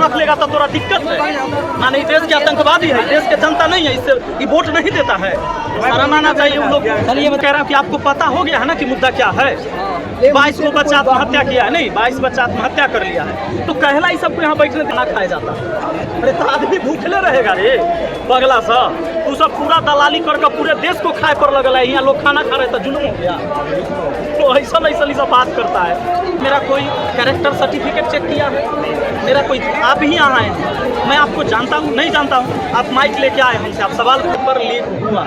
रख लेगा तो थोड़ा दिक्कत है। माने देश के आतंकवादी है, देश के जनता नहीं है, इससे ये वोट नहीं देता है। शर्म आना चाहिए उन लोग। ये कह रहा हूँ कि आपको पता हो गया है ना कि मुद्दा क्या है। 22 को बच्चा आत्महत्या किया है, नहीं 22 बच्चा आत्महत्या कर लिया है, तो कहला ही सबको यहाँ बैठने देना खाया जाता। अरे तो आदमी भूखले रहेगा रे पगला सा। तू सब पूरा दलाली करके पूरे देश को खाए पर लगल है। यहाँ लोग खाना खा रहे तो जुल्म हो गया। तो ऐसा बात करता है। मेरा कोई कैरेक्टर सर्टिफिकेट चेक किया है, मेरा कोई, आप ही यहाँ आए हैं, मैं आपको जानता हूँ नहीं जानता हूँ, आप माइक लेके आए हमसे, आप सवाल पेपर लीक हुआ,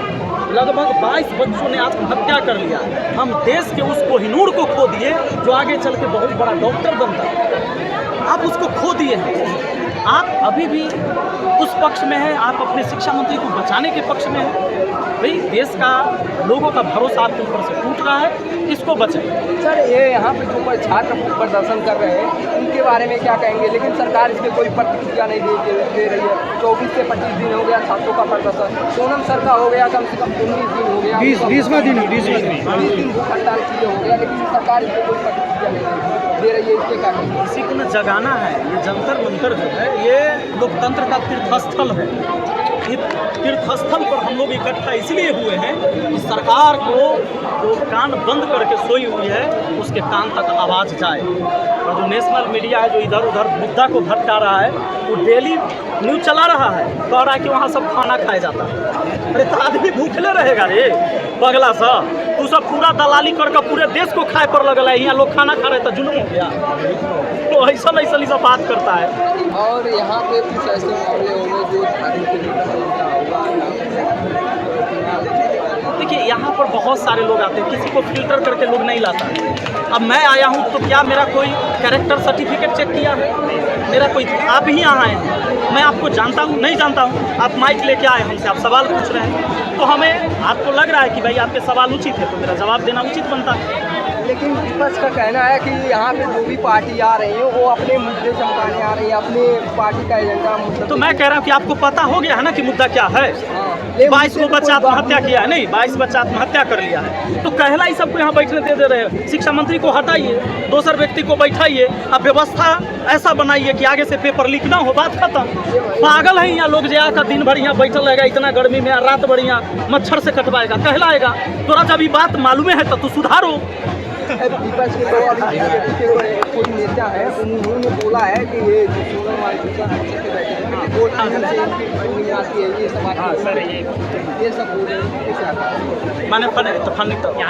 लगभग 22 बच्चों ने आत्महत्या कर लिया। हम देश के उस कोहिनूर को खो दिए जो आगे चल के बहुत बड़ा डॉक्टर बनता। आप उसको खो दिए हैं। आप अभी भी उस पक्ष में हैं, आप अपने शिक्षा मंत्री को बचाने के पक्ष में हैं। भाई देश का लोगों का भरोसा आपके ऊपर से टूट रहा है, इसको बचाएं। सर ये यहाँ पे जो छात्र प्रदर्शन कर रहे हैं उनके बारे में क्या कहेंगे, लेकिन सरकार इसमें कोई प्रतिक्रिया नहीं दे रही है। 24 से 25 दिन हो गया छात्रों का प्रदर्शन, सोनम सर का हो गया कम से कम 19 दिन हो गया, 20वां दिन भूख हड़ताल चीज़ें हो गया, लेकिन सरकार इसमें कोई प्रतिक्रिया नहीं दे रही है। इसके कारण किसी को न जगाना है। ये जंतर मंतर जो है ये लोकतंत्र का तीर्थस्थल है। तीर्थस्थल पर हम लोग इकट्ठा इसलिए हुए हैं कि सरकार को जो कान बंद करके सोई हुई है उसके कान तक आवाज़ जाए। और जो नेशनल मीडिया है जो इधर उधर मुद्दा को भटका रहा है, वो डेली न्यूज़ चला रहा है, कह रहा है कि वहाँ सब खाना खाया जाता है। अरे तो आदमी भूखले रहेगा रे पगला सा। तू सब पूरा दलाली करके पूरे देश को खाए पर लगल है। यहाँ लोग खाना खा रहे तो जुल्म हो गया। तो ऐसा बात करता है। और यहाँ पे कुछ ऐसे मामले होंगे जो देखिए यहाँ पर बहुत सारे लोग आते हैं, किसी को फिल्टर करके लोग नहीं लाता है। अब मैं आया हूँ तो क्या मेरा कोई कैरेक्टर सर्टिफिकेट चेक किया है, मेरा कोई, आप ही यहाँ आए हैं, मैं आपको जानता हूँ नहीं जानता हूँ, आप माइक लेके आए हमसे, आप सवाल पूछ रहे हैं, तो हमें आपको लग रहा है कि भाई आपके सवाल उचित है तो मेरा जवाब देना उचित बनता है। लेकिन विपक्ष का कहना है कि यहाँ पे जो भी पार्टी आ रही है वो अपने मुद्दे चमकाने आ रही है, अपने पार्टी का एजेंडा मुद्दा। तो मैं कह रहा हूँ कि आपको पता हो गया है ना कि मुद्दा क्या है। 22 को बच्चा आत्महत्या किया है, नहीं 22 बच्चा आत्महत्या कर लिया है, तो कहला ही सबको यहाँ बैठने दे रहे हैं। शिक्षा मंत्री को हटाइए, दूसरे व्यक्ति को बैठाइए, अब व्यवस्था ऐसा बनाइए कि आगे से पेपर लीक ना हो, बात खत्म। पागल है यहाँ लोग, जो दिन भर यहाँ बैठल रहेगा इतना गर्मी में, रात भर यहाँ मच्छर से कटवाएगा, कहलाएगा। तोरा जब ये बात मालूम है तो तू सुधारो। विपक्ष के कोई नेता है उन्होंने बोला है कि ये सोनम वांगचुक माने फन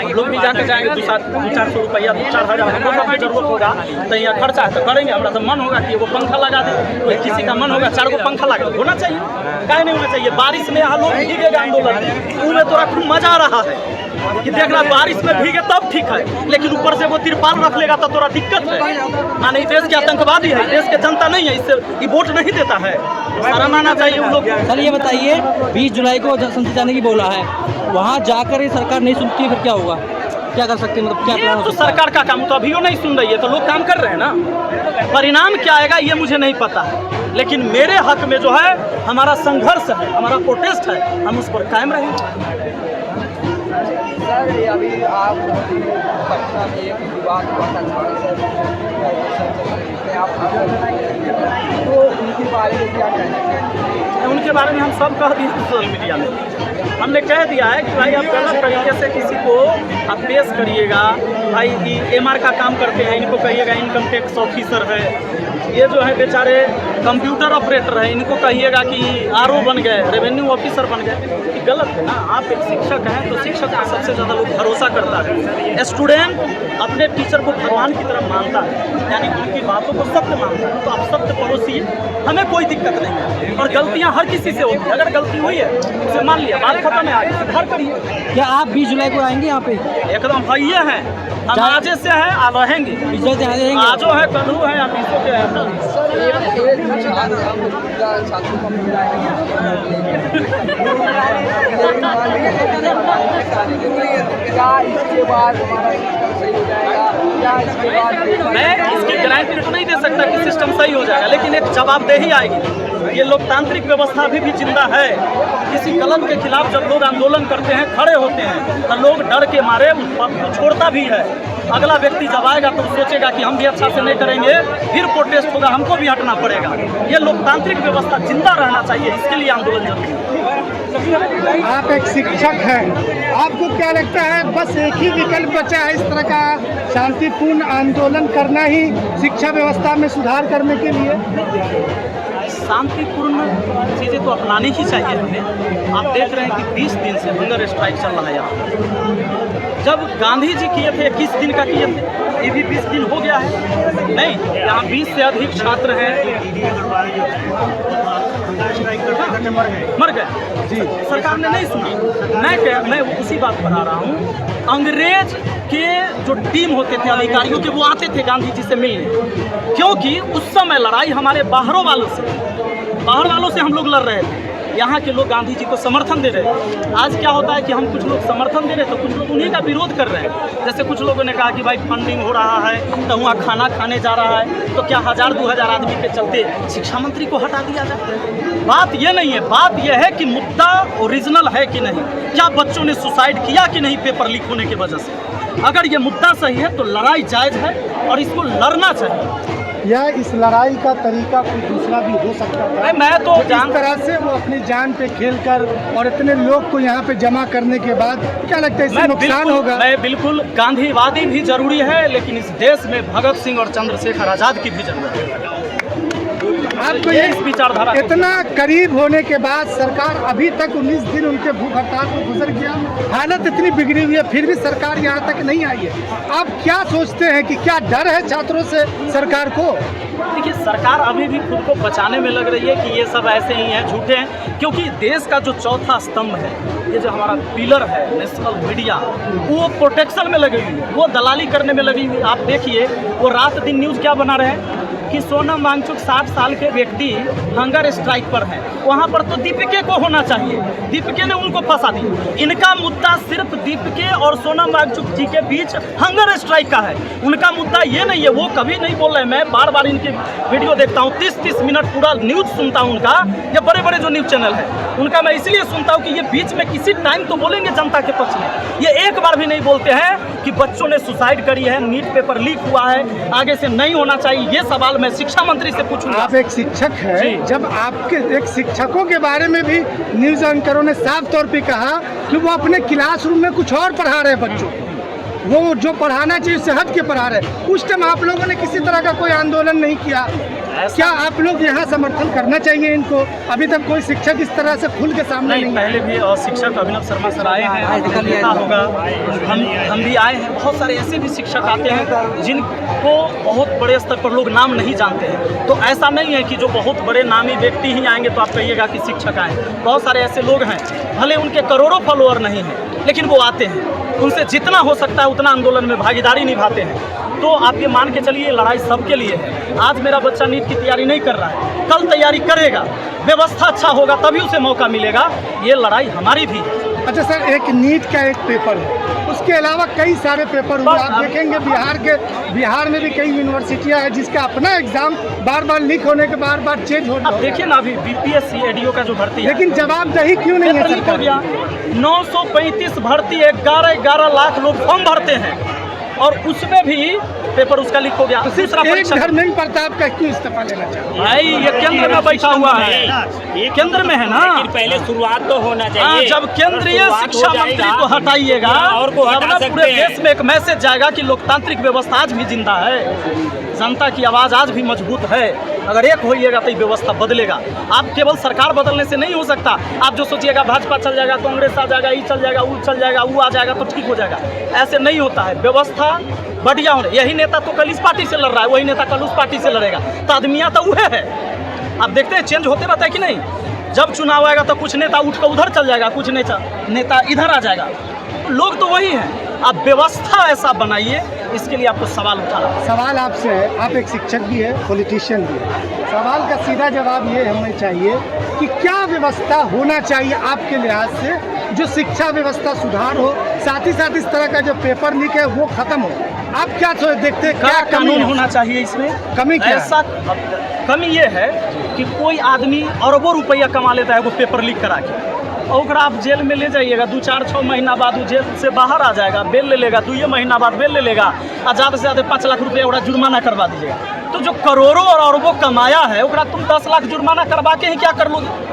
लोग भी जाके जाएंगे 200-400 रुपया 2-4 हज़ार हमको सबकी जरूरत होगा तो यहाँ खर्चा है तो करेंगे। हमारा तो मन होगा कि वो पंखा लगा दे, कोई किसी का मन होगा 4 गो पंखा लगा होना चाहिए, क्या नहीं होना चाहिए। बारिश में यहाँ लोग भीगेगा आंदोलन, उनमें थोड़ा खूब मजा आ रहा है कि देख रहा बारिश में भीगे तब ठीक है, लेकिन ऊपर से वो तिरपाल रख लेगा तो थोड़ा दिक्कत है। माने देश के आतंकवादी है, देश के जनता नहीं है, इससे ये वोट नहीं देता है। शर्म आना चाहिए उन लोग। सर ये बताइए 20 जुलाई को संसद जाने की बोला है, वहाँ जाकर ये सरकार नहीं सुनती है फिर क्या होगा, क्या कर सकते हैं, मतलब क्या प्लान हो तो सकता है? सरकार का काम तो अभी वो नहीं सुन रही है, तो लोग काम कर रहे हैं ना। परिणाम क्या आएगा ये मुझे नहीं पता है, लेकिन मेरे हक में जो है हमारा संघर्ष है, हमारा प्रोटेस्ट है, हम उस पर कायम रहेंगे। सर अभी आप पटना में एक विवाद हुआ था तो उनके बारे में क्या कहना है? उनके बारे में हम सब कह दिए सोशल मीडिया में, हमने कह दिया है कि भाई आप गलत तरीके से किसी को आप पेश करिएगा, भाई MR का काम करते हैं इनको कहिएगा इनकम टैक्स ऑफिसर है, ये जो है बेचारे कंप्यूटर ऑपरेटर है इनको कहिएगा कि RO बन गए, रेवेन्यू ऑफिसर बन गए, कि गलत है ना। आप एक शिक्षक हैं तो शिक्षक पर सबसे ज़्यादा लोग भरोसा करता है। स्टूडेंट अपने टीचर को भगवान की तरफ मानता है, यानी उनकी बातों को सत्य मानता है, तो आप सत्य पड़ोसी, हमें कोई दिक्कत नहीं है। और गलतियाँ हर किसी से होती है, अगर गलती हुई है उसे मान लिया, बात खत्म है, आगे सुधार करिए। क्या आप 20 जुलाई को आएंगे यहाँ पे? एकदम भैया हैं, हम आजे से हैं आ रहेंगे, आजो है कलू है या बीसों के हैं। मैं इसकी गारंटी तो नहीं दे सकता कि सिस्टम सही हो जाएगा, लेकिन एक जवाबदेही आएगी। ये लोकतांत्रिक व्यवस्था अभी भी जिंदा है। किसी कलम के खिलाफ जब लोग आंदोलन करते हैं, खड़े होते हैं, तो लोग डर के मारे उस बात को छोड़ता भी है। अगला व्यक्ति जब आएगा तो सोचेगा कि हम भी अच्छा से नहीं करेंगे, फिर प्रोटेस्ट होगा, हमको भी हटना पड़ेगा। ये लोकतांत्रिक व्यवस्था जिंदा रहना चाहिए, इसके लिए आंदोलन जरूरी है। आप एक शिक्षक हैं, आपको क्या लगता है बस एक ही विकल्प बचा है इस तरह का शांतिपूर्ण आंदोलन करना ही शिक्षा व्यवस्था में सुधार करने के लिए? शांतिपूर्ण चीज़ें तो अपनानी ही चाहिए हमें। आप देख रहे हैं कि 20 दिन से हंगर स्ट्राइक चल रहा है यहाँ। जब गांधी जी किए थे 21 दिन का किए थे, ये भी 20 दिन हो गया है। नहीं, यहाँ 20 से अधिक छात्र हैं मर गए जी, सरकार ने नहीं सुना। मैं उसी बात पर आ रहा हूँ। अंग्रेज के जो टीम होते थे अधिकारियों के, वो आते थे गांधी जी से मिलने, क्योंकि उस समय लड़ाई हमारे बाहर वालों से हम लोग लड़ रहे थे। यहाँ के लोग गांधी जी को समर्थन दे रहे हैं। आज क्या होता है कि हम कुछ लोग समर्थन दे रहे हैं तो कुछ लोग उन्हीं का विरोध कर रहे हैं। जैसे कुछ लोगों ने कहा कि भाई फंडिंग हो रहा है तो वहाँ खाना खाने जा रहा है, तो क्या 1000-2000 आदमी के चलते शिक्षा मंत्री को हटा दिया जाए? बात ये नहीं है, बात यह है कि मुद्दा ओरिजिनल है कि नहीं, क्या बच्चों ने सुसाइड किया कि नहीं पेपर लीक होने की वजह से। अगर ये मुद्दा सही है तो लड़ाई जायज़ है और इसको लड़ना चाहिए। या इस लड़ाई का तरीका कोई दूसरा भी हो सकता था? मैं तो इस तरह से वो अपनी जान पे खेलकर और इतने लोग को यहाँ पे जमा करने के बाद क्या लगता है इससे नुकसान होगा? मैं बिल्कुल गांधीवादी भी जरूरी है, लेकिन इस देश में भगत सिंह और चंद्रशेखर आजाद की भी जरूरत है। आपको ये इस विचारधारा इतना करीब होने के बाद सरकार अभी तक 19 दिन उनके भूख हड़ताल को गुजर गया, हालत इतनी बिगड़ी हुई है, फिर भी सरकार यहाँ तक नहीं आई है। आप क्या सोचते हैं कि क्या डर है छात्रों से सरकार को? देखिए, सरकार अभी भी खुद को बचाने में लग रही है कि ये सब ऐसे ही हैं, झूठे हैं, क्योंकि देश का जो चौथा स्तंभ है, ये जो हमारा पिलर है नेशनल मीडिया, वो प्रोटेक्शन में लगी हुई है, वो दलाली करने में लगी हुई है। आप देखिए, वो रात दिन न्यूज़ क्या बना रहे हैं कि सोनम वांगचुक 60 साल के व्यक्ति हंगर स्ट्राइक पर हैं। वहाँ पर तो दीपिके को होना चाहिए, दीपिके ने उनको फंसा दिया। इनका मुद्दा सिर्फ दीपिके और सोनम वांगचुक जी के बीच हंगर स्ट्राइक का है, उनका मुद्दा ये नहीं है। वो कभी नहीं बोल रहे। मैं बार बार इनके वीडियो देखता हूँ, 30-30 मिनट पूरा न्यूज़ सुनता हूँ उनका। ये बड़े बड़े जो न्यूज़ चैनल है उनका मैं इसलिए सुनता हूँ कि ये बीच में किसी टाइम तो बोलेंगे जनता के पक्ष में। ये एक बार भी नहीं बोलते हैं कि बच्चों ने सुसाइड करी है, नीट पेपर लीक हुआ है, आगे से नहीं होना चाहिए। ये सवाल मैं शिक्षा मंत्री से पूछूंगा। आप एक शिक्षक हैं, जब आपके एक शिक्षकों के बारे में भी न्यूज़ एंकरों ने साफ तौर पे कहा कि वो अपने क्लासरूम में कुछ और पढ़ा रहे बच्चों, वो जो पढ़ाना चाहिए उससे हट के पढ़ा रहे, उस टाइम आप लोगों ने किसी तरह का कोई आंदोलन नहीं किया। क्या आप लोग यहाँ समर्थन करना चाहिए इनको? अभी तक कोई शिक्षक इस तरह से खुल के सामने नहीं पहले भी शिक्षक अभिनव शर्मा सर आए हैं, देखा होगा, हम भी आए हैं। बहुत सारे ऐसे भी शिक्षक आते हैं जिनको बहुत बड़े स्तर पर लोग नाम नहीं जानते हैं। तो ऐसा नहीं है कि जो बहुत बड़े नामी व्यक्ति ही आएंगे तो आप कहिएगा कि शिक्षक आए। बहुत सारे ऐसे लोग हैं, भले उनके करोड़ों फॉलोअर नहीं हैं, लेकिन वो आते हैं, उनसे जितना हो सकता है उतना आंदोलन में भागीदारी निभाते हैं। तो आप ये मान के चलिए, लड़ाई सबके लिए है। आज मेरा बच्चा नीट की तैयारी नहीं कर रहा है, कल तैयारी करेगा, व्यवस्था अच्छा होगा तभी उसे मौका मिलेगा। ये लड़ाई हमारी भी है। अच्छा सर, एक नीट का एक पेपर है, उसके अलावा कई सारे पेपर हुए। आप देखेंगे बिहार में भी कई यूनिवर्सिटियां हैं जिसका अपना एग्जाम बार बार लीक होने के बार चेंज हो रहा है। अब देखिए ना, अभी बीपीएससी एडीओ का जो भर्ती है, लेकिन जवाबदेही क्यों नहीं है सरकार? 935 भर्ती, 11 लाख लोग फॉर्म भरते हैं और उसमें भी पेपर उसका लीक हो गया। दूसरा परीक्षा धर्मेंद्र प्रताप का क्यों इस्तीफा लेना चाहिए? भाई, ये केंद्र में बैठा हुआ है, ये केंद्र में है ना। पहले शुरुआत तो होना चाहिए। जब केंद्रीय शिक्षा मंत्री को हटाइएगा और पूरे देश में एक मैसेज जाएगा कि लोकतांत्रिक व्यवस्था आज भी जिंदा है, जनता की आवाज़ आज भी मजबूत है। अगर एक होइएगा तो ये व्यवस्था बदलेगा। आप केवल सरकार बदलने से नहीं हो सकता। आप जो सोचिएगा भाजपा चल जाएगा, कांग्रेस आ जाएगा, ये चल जाएगा, वो चल जाएगा, वो आ जाएगा तो ठीक हो जाएगा, ऐसे नहीं होता है। व्यवस्था बढ़िया होने, यही नेता तो कल इस पार्टी से लड़ रहा है, वही नेता कल उस पार्टी से लड़ेगा, तो आदमियाँ तो वह है। आप देखते हैं चेंज होते रहता है कि नहीं। जब चुनाव आएगा तो कुछ नेता उठ कर उधर चल जाएगा, कुछ नेता इधर आ जाएगा, लोग तो वही हैं। आप व्यवस्था ऐसा बनाइए, इसके लिए आपको सवाल उठाना। सवाल आपसे है, आप एक शिक्षक भी है, पॉलिटिशियन भी है। सवाल का सीधा जवाब ये हमें चाहिए कि क्या व्यवस्था होना चाहिए आपके लिहाज से जो शिक्षा व्यवस्था सुधार हो, साथ ही साथ इस तरह का जो पेपर लीक है वो खत्म हो। आप क्या देखते हैं, क्या कानून होना चाहिए इसमें? कमी क्या? ऐसा कमी ये है कि कोई आदमी अरबों रुपया कमा लेता है वो पेपर लीक करा के। और ओकरा आप जेल में ले जाइएगा, 2-4-6 महीना बाद वो जेल से बाहर आ जाएगा, बेल ले लेगा, 2 महीना बाद बेल ले लेगा और ज़्यादा से ज़्यादा 5 लाख रुपये ओकरा जुर्माना करवा दीजिएगा। तो जो करोड़ों और अरबों कमाया है ओकरा तुम 10 लाख जुर्माना करवा के ही क्या कर लोगे?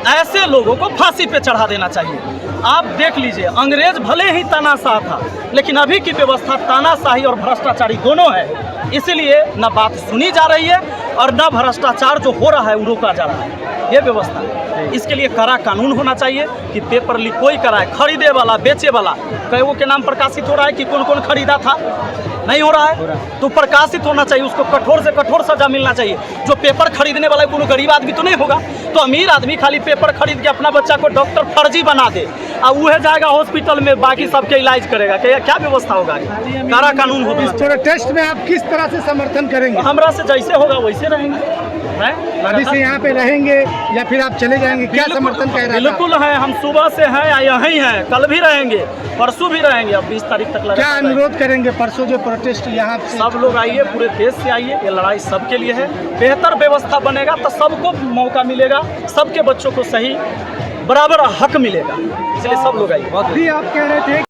ऐसे लोगों को फांसी पे चढ़ा देना चाहिए। आप देख लीजिए, अंग्रेज भले ही तानाशाह था, लेकिन अभी की व्यवस्था तानाशाही और भ्रष्टाचारी दोनों है। इसीलिए न बात सुनी जा रही है और न भ्रष्टाचार जो हो रहा है वो रोका जा रहा है। ये व्यवस्था है। इसके लिए कड़ा कानून होना चाहिए कि पेपर लीक कोई कराए, खरीदे वाला, बेचे वाला, कईयों के नाम प्रकाशित हो रहा है कि कौन कौन खरीदा था, नहीं हो रहा है तो प्रकाशित होना चाहिए, उसको कठोर से कठोर सजा मिलना चाहिए। जो पेपर खरीदने वाला कोई गरीब आदमी तो नहीं होगा, तो अमीर आदमी खाली पेपर खरीद के अपना बच्चा को डॉक्टर फर्जी बना दे और वह जाएगा हॉस्पिटल में बाकी सबके इलाज करेगा, क्या व्यवस्था होगा? कड़ा कानून होगा। इस प्रोटेस्ट में आप किस तरह से समर्थन करेंगे? हमरा से जैसे होगा वैसे रहेंगे। अभी से यहाँ पे रहेंगे या फिर आप चले जाएंगे? क्या समर्थन कह रहे हैं? बिल्कुल है, हम सुबह से हैं, यहीं हैं, कल भी रहेंगे, परसों भी रहेंगे, अब 20 तारीख तक लगेगा। क्या अनुरोध करेंगे? परसों जो प्रोटेस्ट यहाँ से सब लोग आइए, पूरे देश से आइए, ये लड़ाई सबके लिए है। बेहतर व्यवस्था बनेगा तो सबको मौका मिलेगा, सबके बच्चों को सही बराबर हक मिलेगा, इसलिए सब लोग आइए। अभी आप कह रहे थे